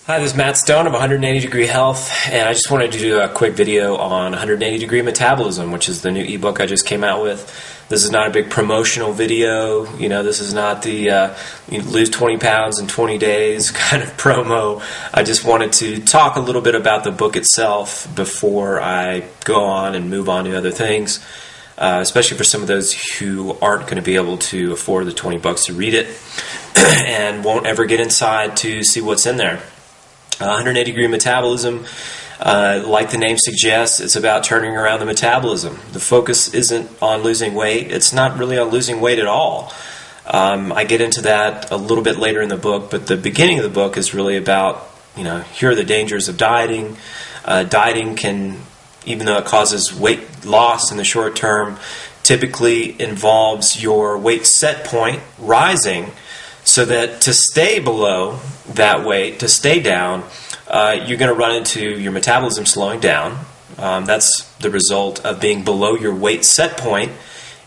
Hi, this is Matt Stone of 180 Degree Health, and I just wanted to do a quick video on 180 Degree Metabolism, which is the new ebook I just came out with. This is not a big promotional video. This is not the lose 20 pounds in 20 days kind of promo. I just wanted to talk a little bit about the book itself before I go on and move on to other things, especially for some of those who aren't going to be able to afford the $20 to read it and won't ever get inside to see what's in there. 180 Degree Metabolism, like the name suggests, it's about turning around the metabolism. The focus isn't on losing weight. It's not really on losing weight at all. I get into that a little bit later in the book, but the beginning of the book is really about, here are the dangers of dieting. Dieting can, even though it causes weight loss in the short term, typically involves your weight set point rising, so that to stay below that weight, to stay down, you're going to run into your metabolism slowing down. That's the result of being below your weight set point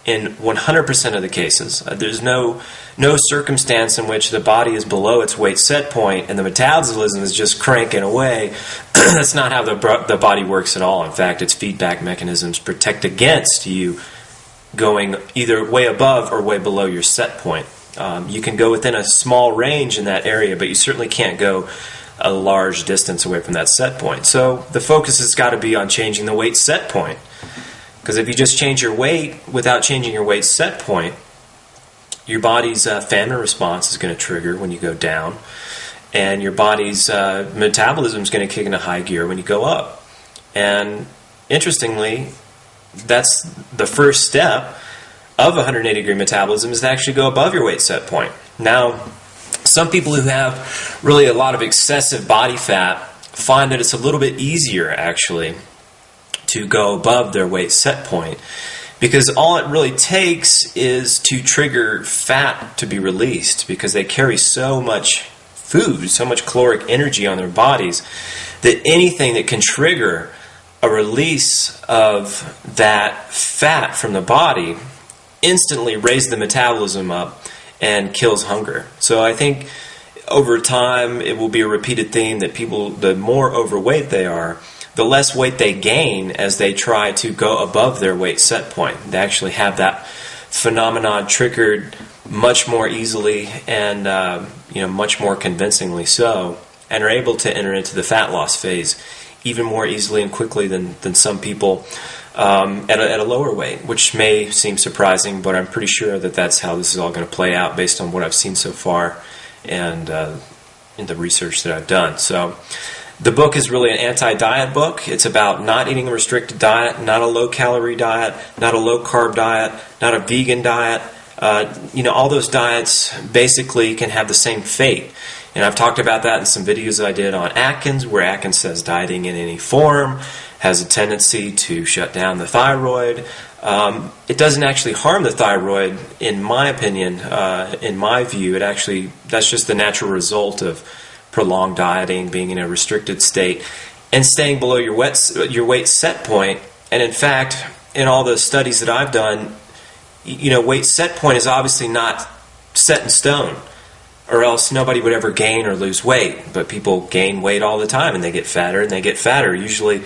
in 100% of the cases. There's no circumstance in which the body is below its weight set point and the metabolism is just cranking away. That's not how the body works at all. In fact, its feedback mechanisms protect against you going either way above or way below your set point. You can go within a small range in that area, but you certainly can't go a large distance away from that set point. So the focus has got to be on changing the weight set point. Because if you just change your weight without changing your weight set point, your body's famine response is going to trigger when you go down, and your body's metabolism is going to kick into high gear when you go up. And interestingly, that's the first step of 180 degree metabolism, is to actually go above your weight set point. Now, some people who have really a lot of excessive body fat find that it's a little bit easier actually to go above their weight set point, because all it really takes is to trigger fat to be released, because they carry so much food, so much caloric energy on their bodies, that anything that can trigger a release of that fat from the body instantly raises the metabolism up and kills hunger. So I think over time it will be a repeated theme that people, the more overweight they are, the less weight they gain as they try to go above their weight set point. They actually have that phenomenon triggered much more easily and much more convincingly so, and are able to enter into the fat loss phase even more easily and quickly than some people at a lower weight, which may seem surprising, but I'm pretty sure that that's how this is all going to play out based on what I've seen so far and in the research that I've done. So the book is really an anti-diet book. It's about not eating a restricted diet, not a low-calorie diet, not a low-carb diet, not a vegan diet. All those diets basically can have the same fate. And I've talked about that in some videos I did on Atkins, where Atkins says dieting in any form has a tendency to shut down the thyroid. It doesn't actually harm the thyroid, in my opinion, in my view. That's just the natural result of prolonged dieting, being in a restricted state, and staying below your weight set point. And in fact, in all the studies that I've done, weight set point is obviously not set in stone, or else nobody would ever gain or lose weight. But people gain weight all the time, and they get fatter and they get fatter, usually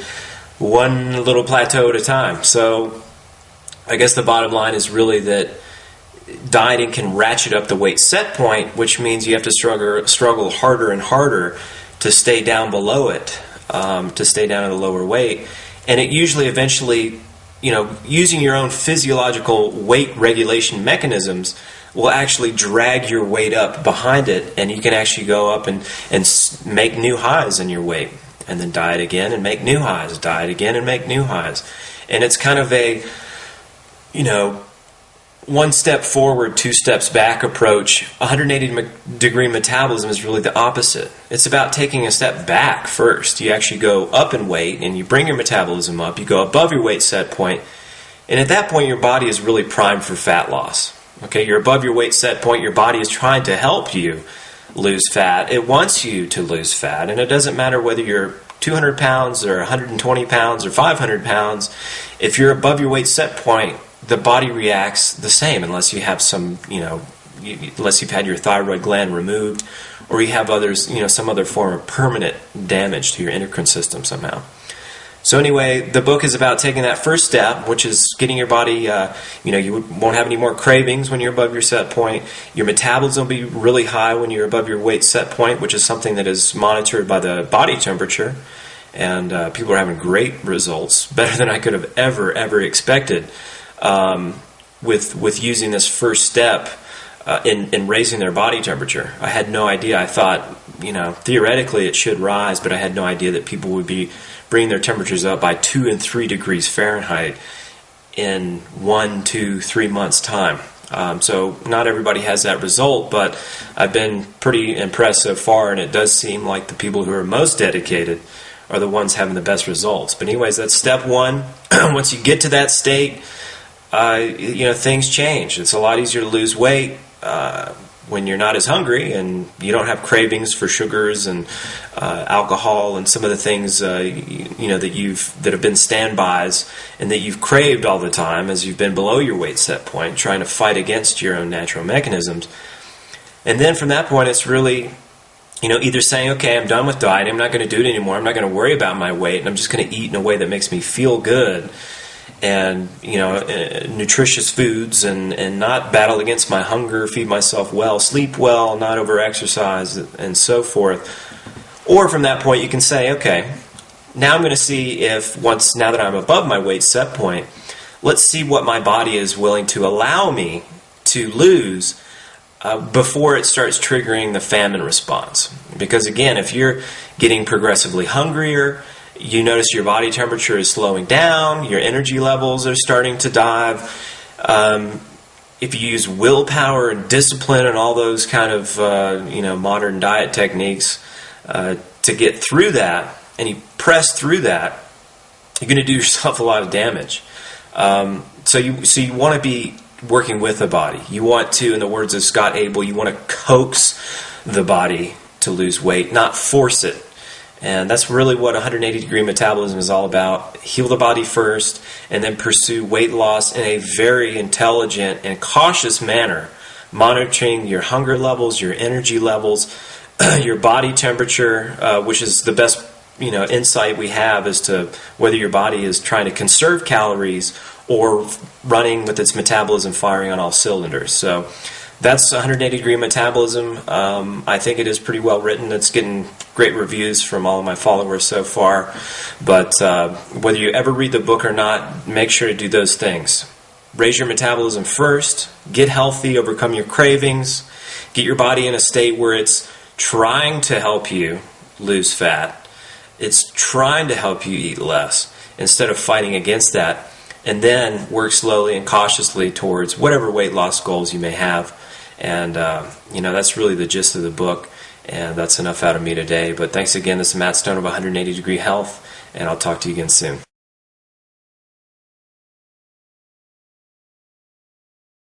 one little plateau at a time. So I guess the bottom line is really that dieting can ratchet up the weight set point, which means you have to struggle harder and harder to stay down below it, to stay down at a lower weight. And it usually eventually, using your own physiological weight regulation mechanisms will actually drag your weight up behind it, and you can actually go up and make new highs in your weight, and then diet again and make new highs, diet again and make new highs. And it's kind of a, one step forward, two steps back approach. 180 degree metabolism is really the opposite. It's about taking a step back first. You actually go up in weight and you bring your metabolism up. You go above your weight set point, and at that point your body is really primed for fat loss. Okay, you're above your weight set point. Your body is trying to help you lose fat. It wants you to lose fat, and it doesn't matter whether you're 200 pounds or 120 pounds or 500 pounds. If you're above your weight set point, the body reacts the same, unless you have some, unless you've had your thyroid gland removed or you have others, some other form of permanent damage to your endocrine system somehow. So anyway, the book is about taking that first step, which is getting your body, you won't have any more cravings when you're above your set point. Your metabolism will be really high when you're above your weight set point, which is something that is monitored by the body temperature. And people are having great results, better than I could have ever expected with using this first step in raising their body temperature. I had no idea. I thought, theoretically it should rise, but I had no idea that people would be bringing their temperatures up by 2 and 3 degrees Fahrenheit in 1, 2, 3 months' time. So not everybody has that result, but I've been pretty impressed so far, and it does seem like the people who are most dedicated are the ones having the best results. But anyways, that's step one. Once you get to that state, things change. It's a lot easier to lose weight when you're not as hungry and you don't have cravings for sugars and alcohol and some of the things that have been standbys and that you've craved all the time as you've been below your weight set point, trying to fight against your own natural mechanisms. And then from that point, it's really either saying, okay, I'm done with dieting, I'm not going to do it anymore, I'm not going to worry about my weight, and I'm just going to eat in a way that makes me feel good, and nutritious foods, and not battle against my hunger, feed myself well, sleep well, not over-exercise, and so forth. Or from that point, you can say, okay, now I'm going to see if now that I'm above my weight set point, let's see what my body is willing to allow me to lose before it starts triggering the famine response. Because again, if you're getting progressively hungrier, you notice your body temperature is slowing down, your energy levels are starting to dive. If you use willpower and discipline and all those kind of modern diet techniques to get through that, and you press through that, you're going to do yourself a lot of damage. So you want to be working with the body. You want to, in the words of Scott Abel, you want to coax the body to lose weight, not force it. And that's really what 180-degree metabolism is all about. Heal the body first, and then pursue weight loss in a very intelligent and cautious manner, monitoring your hunger levels, your energy levels, your body temperature, which is the best insight we have as to whether your body is trying to conserve calories or running with its metabolism firing on all cylinders. So that's 180-degree metabolism. I think it is pretty well written. It's getting great reviews from all of my followers so far. But whether you ever read the book or not, make sure to do those things. Raise your metabolism first. Get healthy. Overcome your cravings. Get your body in a state where it's trying to help you lose fat. It's trying to help you eat less instead of fighting against that. And then work slowly and cautiously towards whatever weight loss goals you may have. And, that's really the gist of the book. And that's enough out of me today. But thanks again. This is Matt Stone of 180 Degree Health. And I'll talk to you again soon.